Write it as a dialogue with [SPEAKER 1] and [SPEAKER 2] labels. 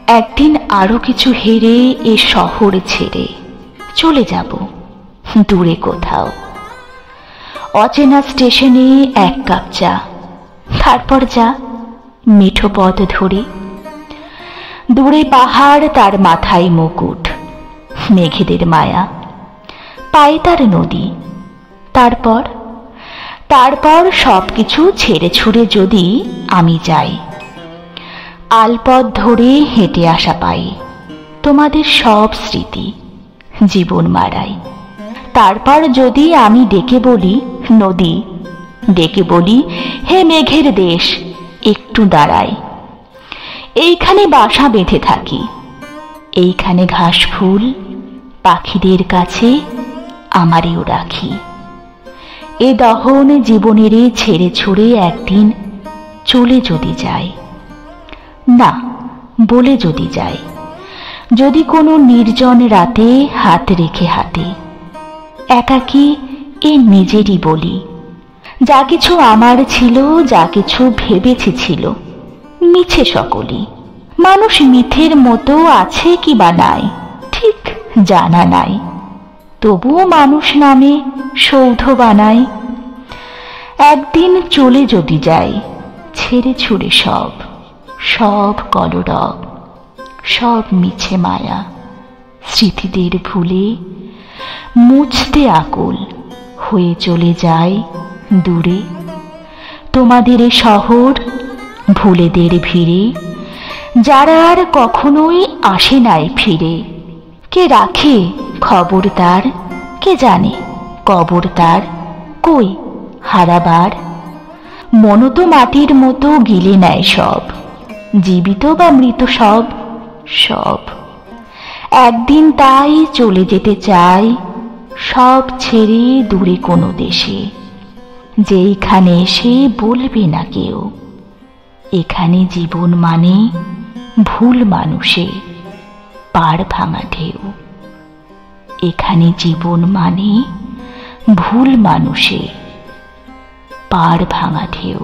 [SPEAKER 1] একদিন আরো কিছু হেরে এ শহর ছেড়ে চলে যাব দূরে কোথাও। অচেনা স্টেশনে এক কাপ চা, তারপর যা মিঠো পথ ধরে। দূরে পাহাড়, তার মাথায় মুকুট, মেঘেদের মায়া, পায়ে তার নদী। তারপর তারপর সবকিছু ছেড়ে ছুড়ে যদি আমি যাই, আলপথ ধরে হেঁটে আসা পাই তোমাদের সব স্মৃতি জীবন মারাই। তারপর যদি আমি ডেকে বলি নদী, ডেকে বলি হে মেঘের দেশ একটু দাঁড়াই। এইখানে বাসা বেঁধে থাকি, এইখানে ঘাস ফুল পাখিদের কাছে আমারেও রাখি। এ দহন জীবনের ছেড়ে ছুড়ে একদিন চলে যদি যায়, না বলে যদি যায়, যদি কোনো নির্জন রাতে হাত রেখে হাতে একাকী এ নিজেরই বলি, যা কিছু আমার ছিল, যা কিছু ভেবেছি ছিল মিছে সকলই। মানুষ মিথের মতো আছে কি বা নাই ঠিক জানা নাই, তবুও মানুষ নামে সৌধ বানায়। একদিন চলে যদি যাই ছেড়ে ছুড়ে সব, সব কলরব, সব মিছে মায়া, স্মৃতিদের ভুলে মুছতে আকুল হয়ে চলে যায় দূরে। তোমাদের এ শহর ভুলেদের ভিড়ে, যারা আর কখনোই আসে নাই ফিরে। কে রাখে খবর তার, কে জানে কবর তার কই হারাবার। মন তো মাটির মতো গিলে নেয় সব, জীবিত বা মৃত সব সব। একদিন তাই চলে যেতে চাই সব ছেড়ে দূরে কোনো দেশে, যেইখানে এসে বলবে না কেউ এখানে জীবন মানে ভুল মানুষে পাড় ভাঙা ঢেউ। এখানে জীবন মানে ভুল মানুষে পাড় ভাঙা ঢেউ।